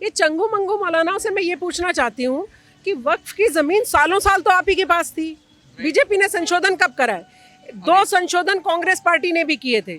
ये चंगू मंगू मौलानाओं से मैं ये पूछना चाहती हूँ कि वक्फ की जमीन सालों साल तो आप ही के पास थी, बीजेपी ने संशोधन कब करा है? 2 संशोधन कांग्रेस पार्टी ने भी किए थे।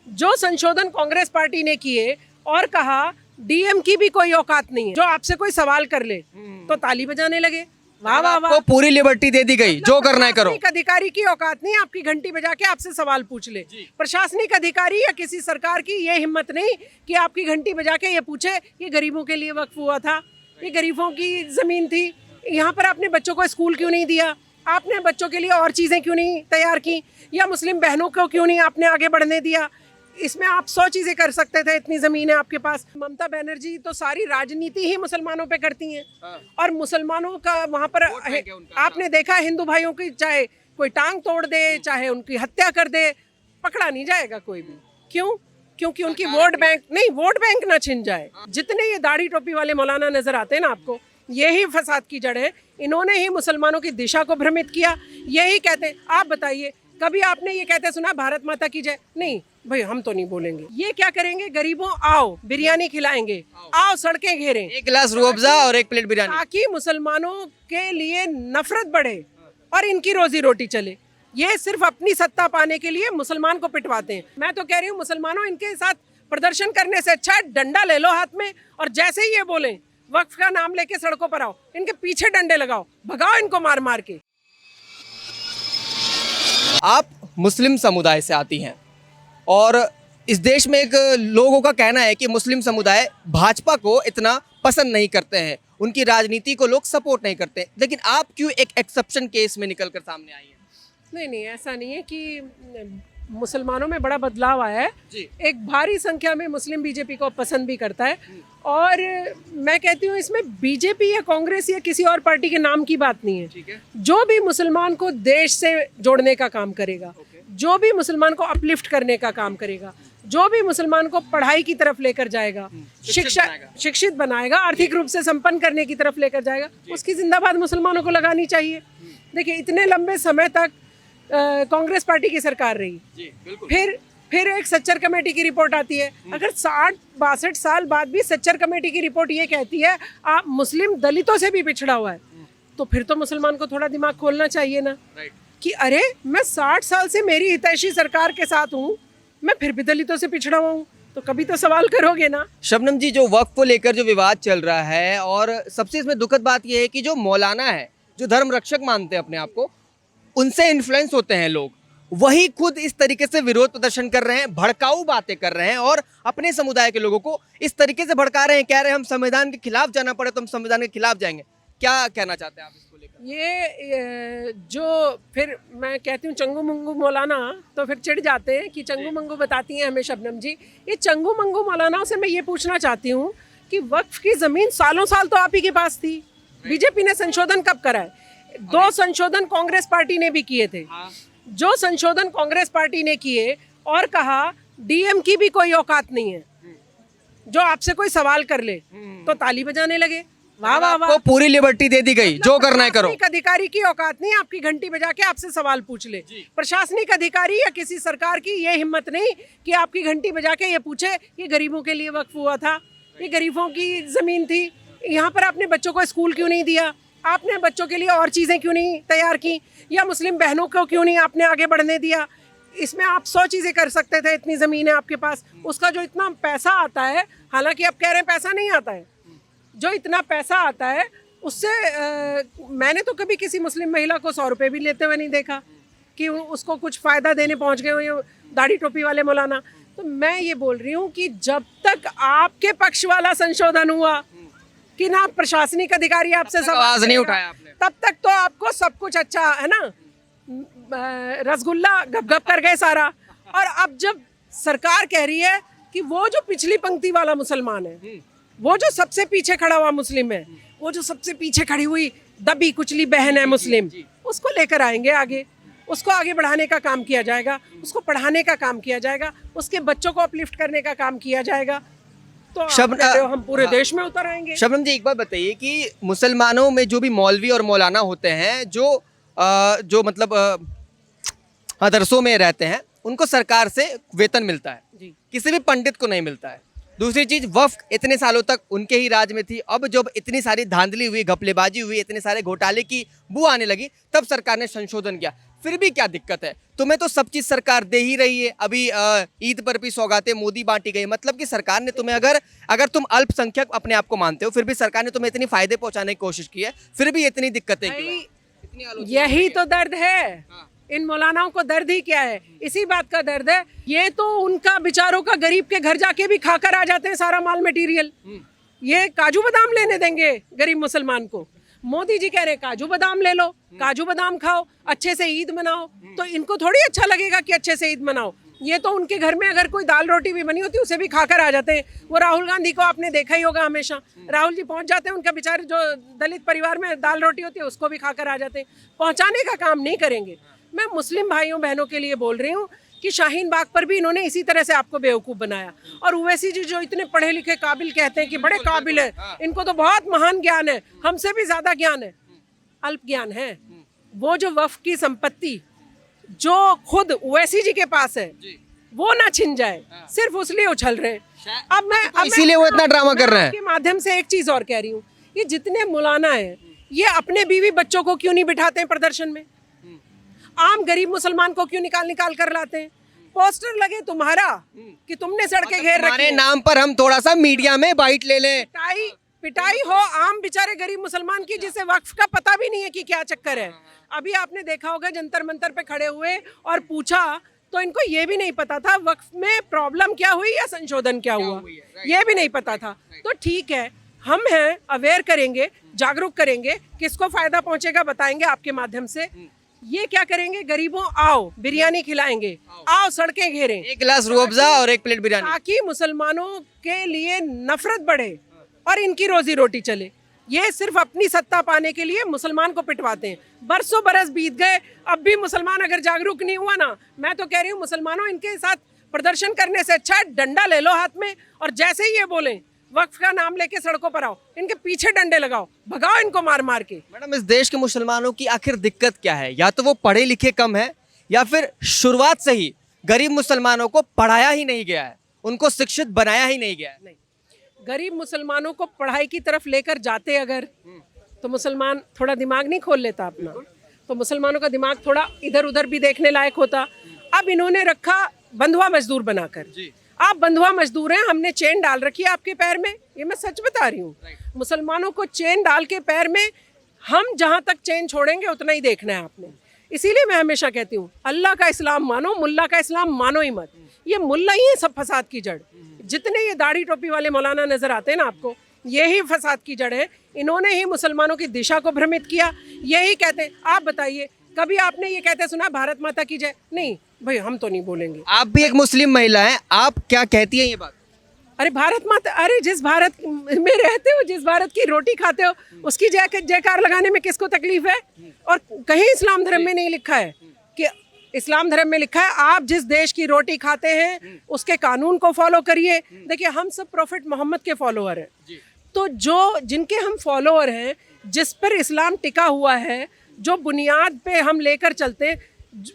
जो संशोधन कांग्रेस पार्टी ने किए और कहा डीएम की भी कोई औकात नहीं है, जो आपसे कोई सवाल कर ले तो ताली बजाने लगे, वाह वाह वाह, आपको पूरी लिबर्टी दे दी गई, जो करना है करो। प्रशासनिक अधिकारी की औकात नहीं, आपकी घंटी बजा के आपसे सवाल पूछ ले। प्रशासनिक अधिकारी या किसी सरकार की ये हिम्मत नहीं कि आपकी घंटी बजा के ये पूछे ये गरीबों के लिए वक्फ हुआ था, ये गरीबों की जमीन थी, यहाँ पर आपने बच्चों को स्कूल क्यों नहीं दिया, आपने बच्चों के लिए और चीजें क्यों नहीं तैयार की, या मुस्लिम बहनों को क्यों नहीं आपने आगे बढ़ने दिया? इसमें आप 100 चीजें कर सकते थे, इतनी जमीन है आपके पास। ममता बनर्जी तो सारी राजनीति ही मुसलमानों पे करती हैं और मुसलमानों का वहाँ पर आपने देखा हिंदू भाइयों की चाहे कोई टांग तोड़ दे चाहे उनकी हत्या कर दे, पकड़ा नहीं जाएगा कोई भी। क्यों? क्योंकि उनकी वोट बैंक नहीं, वोट बैंक ना छिन जाए। जितने ये दाढ़ी टोपी वाले मौलाना नजर आते हैं ना आपको, यही फसाद की जड़ है। इन्होंने ही मुसलमानों की दिशा को भ्रमित किया। यही कहते, आप बताइए कभी आपने ये कहते सुना भारत माता की जय? नहीं भाई, हम तो नहीं बोलेंगे। ये क्या करेंगे? गरीबों आओ बिरयानी खिलाएंगे, आओ सड़कें घेरें, 1 गिलास रूह अफ़ज़ा और 1 प्लेट बिरयानी, ताकि मुसलमानों के लिए नफरत बढ़े और इनकी रोजी रोटी चले। ये सिर्फ अपनी सत्ता पाने के लिए मुसलमान को पिटवाते हैं। मैं तो कह रही हूँ मुसलमानों, इनके साथ प्रदर्शन करने से अच्छा है डंडा ले लो हाथ में और जैसे ही ये बोले वक्फ का नाम लेके सड़कों पर आओ, इनके पीछे डंडे लगाओ, भगाओ इनको मार मार के। आप मुस्लिम समुदाय से आती हैं और इस देश में एक लोगों का कहना है कि मुस्लिम समुदाय भाजपा को इतना पसंद नहीं करते हैं, उनकी राजनीति को लोग सपोर्ट नहीं करते, लेकिन आप क्यों एक एक्सेप्शन केस में निकल कर सामने आई हैं? नहीं नहीं, ऐसा नहीं है कि मुसलमानों में बड़ा बदलाव आया है जी। एक भारी संख्या में मुस्लिम बीजेपी को पसंद भी करता है। और मैं कहती हूँ इसमें बीजेपी या कांग्रेस या किसी और पार्टी के नाम की बात नहीं है। ठीक है। जो भी मुसलमान को देश से जोड़ने का काम करेगा, जो भी मुसलमान को अपलिफ्ट करने का काम करेगा, जो भी मुसलमान को पढ़ाई की तरफ लेकर जाएगा, शिक्षित बनाएगा, आर्थिक रूप से संपन्न करने की तरफ लेकर जाएगा, उसकी जिंदाबाद मुसलमानों को लगानी चाहिए। देखिए इतने लंबे समय तक कांग्रेस पार्टी की सरकार रही, जी, बिल्कुल। फिर एक सच्चर कमेटी की रिपोर्ट आती है। अगर 60-62 साल बाद भी सच्चर कमेटी की रिपोर्ट ये कहती है आप मुस्लिम दलितों से भी पिछड़ा हुआ है, तो फिर तो मुसलमान को थोड़ा दिमाग खोलना चाहिए ना कि अरे मैं 60 साल से मेरी हितैषी सरकार के साथ हूँ, मैं फिर भी दलितों से पिछड़ा हुआ हूँ, तो कभी तो सवाल करोगे ना। शबनम जी, जो वक्फ को लेकर जो विवाद चल रहा है और सबसे इसमें दुखद बात यह है कि जो मौलाना है, जो धर्म रक्षक मानते हैं अपने आप को, उनसे इन्फ्लुएंस होते हैं लोग, वही खुद इस तरीके से विरोध प्रदर्शन कर रहे हैं, भड़काऊ बातें कर रहे हैं और अपने समुदाय के लोगों को इस तरीके से भड़का रहे हैं, कह रहे हैं हम संविधान के खिलाफ जाना पड़े तो हम संविधान के खिलाफ जाएंगे। क्या कहना चाहते हैं आप इसको लेकर? ये जो फिर मैं कहती हूँ चंगू मंगू मौलाना, तो फिर चिढ़ जाते हैं कि चंगू मंगू बताती हैं हमें शबनम जी। ये चंगू मंगू मौलानाओं से मैं ये पूछना चाहती हूँ कि वक्फ की जमीन सालों साल तो आप ही के पास थी, बीजेपी ने संशोधन कब करा है? 2 संशोधन कांग्रेस पार्टी ने भी किए थे। जो संशोधन कांग्रेस पार्टी ने किए और कहा डीएम की भी कोई औकात नहीं है, जो आपसे कोई सवाल कर ले तो ताली बजाने लगे, वाह वाह वाह, आपको पूरी लिबर्टी दे दी गई, जो करना है करो। प्रशासनिक अधिकारी की औकात नहीं, आपकी घंटी बजा के आपसे सवाल पूछ ले। प्रशासनिक अधिकारी या किसी सरकार की ये हिम्मत नहीं कि आपकी घंटी बजा के ये पूछे ये गरीबों के लिए वक्फ हुआ था, ये गरीबों की जमीन थी, यहाँ पर आपने बच्चों को स्कूल क्यों नहीं दिया, आपने बच्चों के लिए और चीजें क्यों नहीं तैयार की, या मुस्लिम बहनों को क्यों नहीं आपने आगे बढ़ने दिया? इसमें आप 100 चीजें कर सकते थे, इतनी जमीन है आपके पास। उसका जो इतना पैसा आता है, हालांकि आप कह रहे हैं पैसा नहीं आता है, जो इतना पैसा आता है उससे मैंने तो कभी किसी मुस्लिम महिला को 100 रुपये भी लेते हुए नहीं देखा कि उसको कुछ फ़ायदा देने पहुंच गए हो ये दाढ़ी टोपी वाले मौलाना। तो मैं ये बोल रही हूँ कि जब तक आपके पक्ष वाला संशोधन हुआ कि ना प्रशासनिक अधिकारी आपसे आवाज नहीं उठाया आपने, तब तक तो आपको सब कुछ अच्छा है ना, रसगुल्ला गप गप कर गए सारा। और अब जब सरकार कह रही है कि वो जो पिछली पंक्ति वाला मुसलमान है, वो जो सबसे पीछे खड़ा हुआ मुस्लिम है, वो जो सबसे पीछे खड़ी हुई दबी कुचली बहन है मुस्लिम, उसको लेकर आएंगे आगे, उसको आगे बढ़ाने का काम किया जाएगा, उसको पढ़ाने का काम किया जाएगा, उसके बच्चों को अपलिफ्ट करने का काम किया जाएगा। तो हम पूरे देश में उतर आएंगे। शबनम जी, एक बात बताइए कि मुसलमानों में जो भी मौलवी और मौलाना होते हैं, जो मतलब मदरसों में रहते हैं, उनको सरकार से वेतन मिलता है, किसी भी पंडित को नहीं मिलता है। दूसरी चीज वक्फ इतने सालों तक उनके ही राज में थी, अब जब इतनी सारी धांधली हुई, घपलेबाजी हुई, इतने सारे घोटाले की बू आने लगी, तब सरकार ने संशोधन किया। फिर भी क्या दिक्कत है? तुम्हें तो सब चीज सरकार दे ही रही है। अभी ईद पर भी सौगातें मोदी बांटी गई, मतलब कि सरकार ने तुम्हें, अगर तुम अल्पसंख्यक अपने आप को मानते हो, फिर भी सरकार ने तुम्हें इतनी फायदे पहुंचाने की कोशिश की है, फिर भी इतनी दिक्कतें क्यों हैं? इतनी आलोचना यही तो दर्द है। हाँ। इन मौलानाओं को दर्द ही क्या है? इसी बात का दर्द है। ये तो उनका बेचारों का गरीब के घर जाके भी खाकर आ जाते हैं सारा माल मटेरियल। ये काजू बादाम लेने देंगे गरीब मुसलमान को? मोदी जी कह रहे हैं काजू बादाम ले लो, काजू बादाम खाओ, अच्छे से ईद मनाओ। तो इनको थोड़ी अच्छा लगेगा कि अच्छे से ईद मनाओ। ये तो उनके घर में अगर कोई दाल रोटी भी बनी होती है उसे भी खाकर आ जाते हैं। वो राहुल गांधी को आपने देखा ही होगा, हमेशा राहुल जी पहुंच जाते हैं, उनका बेचारे जो दलित परिवार में दाल रोटी होती है उसको भी खाकर आ जाते हैं। पहुंचाने का काम नहीं करेंगे। मैं मुस्लिम भाइयों बहनों के लिए बोल रही हूँ कि शाहीन बाग पर भी इन्होंने इसी तरह से आपको बेवकूफ़ बनाया। और ओवैसी जी जो इतने पढ़े लिखे काबिल कहते हैं कि बड़े काबिल है, इनको तो बहुत महान ज्ञान है, हमसे भी ज़्यादा ज्ञान है, अल्प ज्ञान है। वो जो वक्फ की संपत्ति जो खुद ओवैसी जी के पास है वो ना छिन जाए, सिर्फ उसलिए उछल रहे हैं। अब मैं इसीलिए वो इतना ड्रामा कर रहे हैं। के माध्यम से एक चीज़ और कह रही हूँ, ये जितने मौलाना हैं ये अपने बीवी बच्चों को क्यों नहीं बिठाते हैं प्रदर्शन में? आम गरीब मुसलमान को क्यों निकाल निकाल कर लाते हैं? पोस्टर लगे तुम्हारा कि तुमने सड़कें घेर रखी हमारे हैं। नाम पर हम थोड़ा सा मीडिया में बाइट ले लें। पिटाई पिटाई हो आम बेचारे गरीब मुसलमान की, जिसे वक्फ का पता भी नहीं है कि क्या चक्कर है। अभी आपने देखा होगा जंतर मंतर पे खड़े हुए और पूछा तो इनको ये भी नहीं पता था वक्फ में प्रॉब्लम क्या हुई या संशोधन क्या हुआ, ये भी नहीं पता था। तो ठीक है, हम हैं, अवेयर करेंगे, जागरूक करेंगे, किसको फायदा पहुंचेगा बताएंगे आपके माध्यम से। ये क्या करेंगे? गरीबों आओ बिरयानी खिलाएंगे, आओ सड़कें घेरें, एक गिलास रूह अफ़ज़ा और एक प्लेट बिरयानी, ताकि मुसलमानों के लिए नफरत बढ़े और इनकी रोजी रोटी चले। ये सिर्फ अपनी सत्ता पाने के लिए मुसलमान को पिटवाते हैं। बरसों बरस बीत गए, अब भी मुसलमान अगर जागरूक नहीं हुआ ना, मैं तो कह रही हूँ मुसलमानों, इनके साथ प्रदर्शन करने से अच्छा डंडा ले लो हाथ में और जैसे ही ये बोलें वक्फ का नाम लेके सड़कों पर आओ, इनके पीछे डंडे लगाओ, भगाओ इनको मार मार के। मैडम इस देश के मुसलमानों की आखिर दिक्कत क्या है? या तो वो पढ़े लिखे कम है, या फिर शुरुआत से ही गरीब मुसलमानों को पढ़ाया ही नहीं गया है, उनको शिक्षित बनाया ही नहीं गया है। नहीं, गरीब मुसलमानों को पढ़ाई की तरफ लेकर जाते अगर तो मुसलमान थोड़ा दिमाग नहीं खोल लेता अपना, तो मुसलमानों का दिमाग थोड़ा इधर उधर भी देखने लायक होता। अब इन्होंने रखा बंधुआ मजदूर बनाकर। आप बंधुआ मजदूर हैं, हमने चेन डाल रखी है आपके पैर में, ये मैं सच बता रही हूँ। मुसलमानों को चेन डाल के पैर में, हम जहाँ तक चेन छोड़ेंगे उतना ही देखना है आपने। इसीलिए मैं हमेशा कहती हूँ अल्लाह का इस्लाम मानो, मुल्ला का इस्लाम मानो ही मत। ये मुल्ला ही है सब फसाद की जड़। जितने ये दाढ़ी टोपी वाले मौलाना नजर आते हैं ना आपको, यही फसाद की जड़ है। इन्होंने ही मुसलमानों की दिशा को भ्रमित किया। यही कहते हैं, आप बताइए कभी आपने ये कहते सुना भारत माता की जय? नहीं भाई, हम तो नहीं बोलेंगे। आप भी एक मुस्लिम महिला हैं, आप क्या कहती हैं ये बात? अरे भारत माता, अरे जिस भारत में रहते हो, जिस भारत की रोटी खाते हो, उसकी जयकार लगाने में किसको तकलीफ है? और कहीं इस्लाम धर्म में नहीं लिखा है कि, इस्लाम धर्म में लिखा है आप जिस देश की रोटी खाते हैं उसके कानून को फॉलो करिए। देखिए हम सब प्रॉफिट मोहम्मद के फॉलोअर हैं, तो जो जिनके हम फॉलोअर हैं, जिस पर इस्लाम टिका हुआ है, जो बुनियाद पे हम लेकर चलते हैं,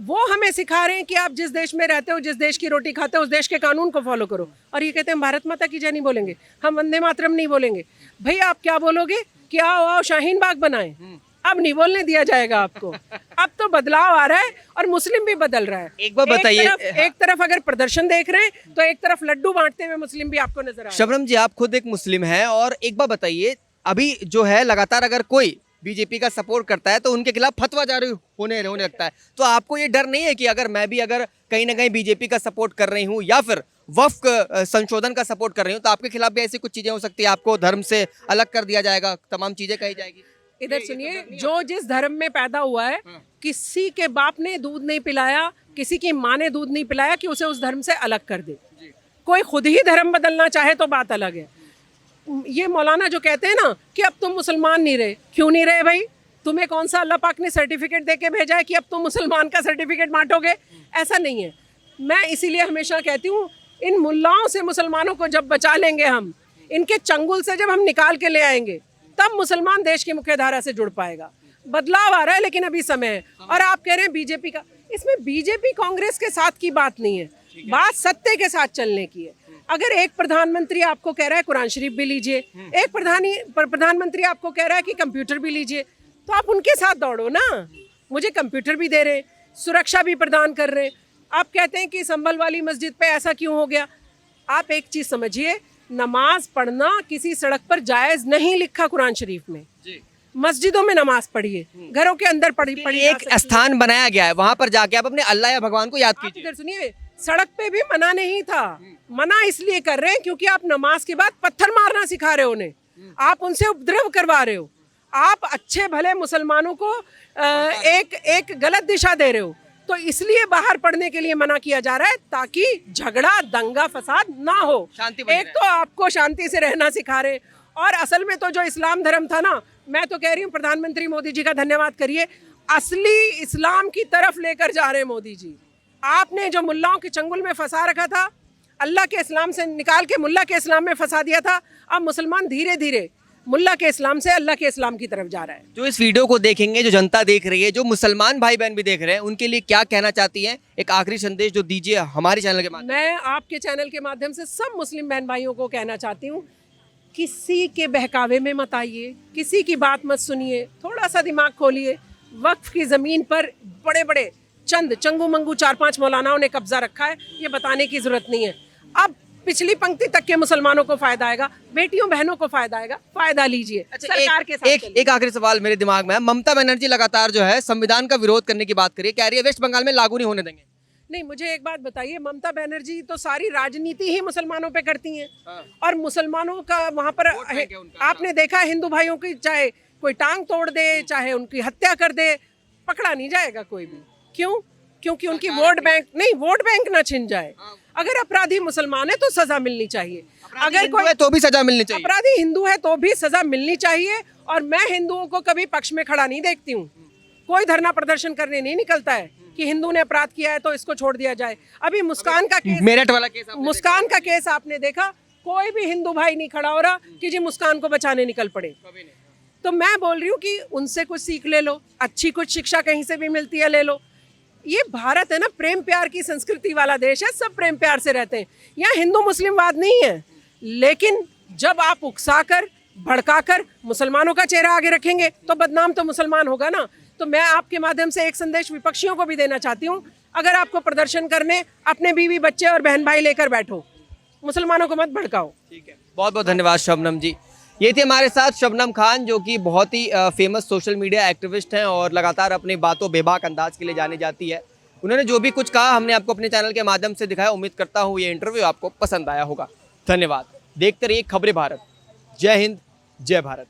वो हमें सिखा रहे हैं कि आप जिस देश में रहते हो, जिस देश की रोटी खाते हो, उस देश के कानून को फॉलो करो। और ये कहते हैं भारत माता की जय नहीं बोलेंगे, हम वंदे मातरम नहीं बोलेंगे। भाई आप क्या बोलोगे कि आओ आओ शाहीन बाग बनाएं? अब नहीं बोलने दिया जाएगा आपको। अब तो बदलाव आ रहा है और मुस्लिम भी बदल रहा है। एक बार बताइए, एक तरफ अगर प्रदर्शन देख रहे हैं तो एक तरफ लड्डू बांटते हुए मुस्लिम भी आपको नजर आ रहे हैं। शबनम जी, आप खुद एक मुस्लिम हैं, और एक बार बताइए, अभी जो है लगातार अगर कोई बीजेपी का सपोर्ट करता है तो उनके खिलाफ फतवा जारी होने लगता है, तो आपको ये डर नहीं है कि अगर मैं भी अगर कहीं ना कहीं बीजेपी का सपोर्ट कर रही हूँ या फिर वक्फ संशोधन का सपोर्ट कर रही हूँ, तो आपके खिलाफ भी ऐसी कुछ चीजें हो सकती है, आपको धर्म से अलग कर दिया जाएगा, तमाम चीजें कही जाएगी? इधर सुनिए, जो जिस धर्म में पैदा हुआ है, किसी के बाप ने दूध नहीं पिलाया, किसी की माँ ने दूध नहीं पिलाया कि उसे उस धर्म से अलग कर दे। कोई खुद ही धर्म बदलना चाहे तो बात अलग है। ये मौलाना जो कहते हैं ना कि अब तुम मुसलमान नहीं रहे, क्यों नहीं रहे भाई? तुम्हें कौन सा अल्लाह पाक ने सर्टिफिकेट दे के भेजा है कि अब तुम मुसलमान का सर्टिफिकेट बांटोगे? ऐसा नहीं है। मैं इसीलिए हमेशा कहती हूँ, इन मुल्लाओं से मुसलमानों को जब बचा लेंगे हम, इनके चंगुल से जब हम निकाल के ले आएंगे, तब मुसलमान देश की मुख्य धारा से जुड़ पाएगा। बदलाव आ रहा है, लेकिन अभी समय है। और आप कह रहे हैं बीजेपी का, इसमें बीजेपी कांग्रेस के साथ की बात नहीं है, बात सत्य के साथ चलने की है। अगर एक प्रधानमंत्री आपको कह रहा है कुरान शरीफ भी लीजिए, एक प्रधानमंत्री आपको कह रहा है कि कंप्यूटर भी लीजिए, तो आप उनके साथ दौड़ो ना। मुझे कंप्यूटर भी दे रहे हैं, सुरक्षा भी प्रदान कर रहे हैं। आप कहते हैं कि संभल वाली मस्जिद पे ऐसा क्यों हो गया? आप एक चीज समझिए, नमाज पढ़ना किसी सड़क पर जायज नहीं लिखा कुरान शरीफ में। मस्जिदों में नमाज पढ़िए, घरों के अंदर पढ़िए। एक स्थान बनाया गया है, वहां पर जाके आप अपने अल्लाह या भगवान को याद कीजिए। इधर सुनिए, सड़क पे भी मना नहीं था। मना इसलिए कर रहे हैं क्योंकि आप नमाज के बाद पत्थर मारना सिखा रहे हो उन्हें, आप उनसे उपद्रव करवा रहे हो, आप अच्छे भले मुसलमानों को एक गलत दिशा दे रहे हो। तो इसलिए बाहर पढ़ने के लिए मना किया जा रहा है ताकि झगड़ा दंगा फसाद ना हो। शांति बनी एक तो आपको शांति से रहना सिखा रहे, और असल में तो जो इस्लाम धर्म था ना, मैं तो कह रही हूँ प्रधानमंत्री मोदी जी का धन्यवाद करिए, असली इस्लाम की तरफ लेकर जा रहे हैं मोदी जी। आपने जो मुल्लाओं के चंगुल में फंसा रखा था, अल्लाह के इस्लाम से निकाल के मुल्ला के इस्लाम में फंसा दिया था, अब मुसलमान धीरे धीरे मुल्ला के इस्लाम से अल्लाह के इस्लाम की तरफ जा रहा है। जो इस वीडियो को देखेंगे, जो जनता देख रही है, जो मुसलमान भाई बहन भी देख रहे हैं, उनके लिए क्या कहना चाहती हैं? एक आखिरी संदेश जो दीजिए हमारे चैनल के माध्यम। मैं आपके चैनल के माध्यम से सब मुस्लिम बहन भाइयों को कहना चाहती हूँ, किसी के बहकावे में मत आइए, किसी की बात मत सुनिए, थोड़ा सा दिमाग खोलिए। वक्फ की ज़मीन पर बड़े बड़े चंद चंगू मंगू 4-5 मौलानाओं ने कब्जा रखा है, ये बताने की ज़रूरत नहीं है। अब पिछली पंक्ति तक के मुसलमानों को फायदा आएगा, बेटियों बहनों को फायदा आएगा, फायदा लीजिए। सरकार के साथ एक आखिरी सवाल मेरे दिमाग में है। ममता बनर्जी लगातार जो है संविधान का विरोध करने की बात करिए, कह रही है वेस्ट बंगाल में लागू नहीं होने देंगे। नहीं, मुझे एक बात बताइए, ममता बनर्जी तो सारी राजनीति ही मुसलमानों पे करती हैं, और मुसलमानों का वहाँ पर आपने देखा हिंदू भाइयों की, चाहे कोई टांग तोड़ दे, चाहे उनकी हत्या कर दे, पकड़ा नहीं जाएगा कोई भी। क्यों? क्योंकि उनकी वोट बैंक ना छिन जाए। अगर अपराधी मुसलमान है तो सजा मिलनी चाहिए, अगर कोई तो भी सजा मिलनी चाहिए। अपराधी हिंदू है तो भी सजा मिलनी चाहिए। और मैं हिंदुओं को कभी पक्ष में खड़ा नहीं देखती हूँ, कोई धरना प्रदर्शन करने नहीं निकलता है कि हिंदू ने अपराध किया है तो इसको छोड़ दिया जाए। अभी मुस्कान का केस, मेरठ वाला केस, मुस्कान का केस आपने देखा, कोई भी हिंदू भाई नहीं खड़ा हो रहा कि जी मुस्कान को बचाने निकल पड़े। तो मैं बोल रही हूँ कि उनसे कुछ सीख ले लो, अच्छी कुछ शिक्षा कहीं से भी मिलती है ले लो। ये भारत है ना, प्रेम प्यार की संस्कृति वाला देश है, सब प्रेम प्यार से रहते हैं, यहाँ हिंदू मुस्लिम वाद नहीं है। लेकिन जब आप उकसाकर भड़काकर मुसलमानों का चेहरा आगे रखेंगे तो बदनाम तो मुसलमान होगा ना। तो मैं आपके माध्यम से एक संदेश विपक्षियों को भी देना चाहती हूँ, अगर आपको प्रदर्शन करने, अपने बीवी बच्चे और बहन भाई लेकर बैठो, मुसलमानों को मत भड़काओ। ठीक है, बहुत बहुत धन्यवाद शबनम जी। ये थी हमारे साथ शबनम खान, जो कि बहुत ही फेमस सोशल मीडिया एक्टिविस्ट हैं और लगातार अपनी बातों बेबाक अंदाज के लिए जानी जाती है। उन्होंने जो भी कुछ कहा हमने आपको अपने चैनल के माध्यम से दिखाया। उम्मीद करता हूँ ये इंटरव्यू आपको पसंद आया होगा। धन्यवाद। देखते रहिए खबरें भारत। जय हिंद, जय भारत।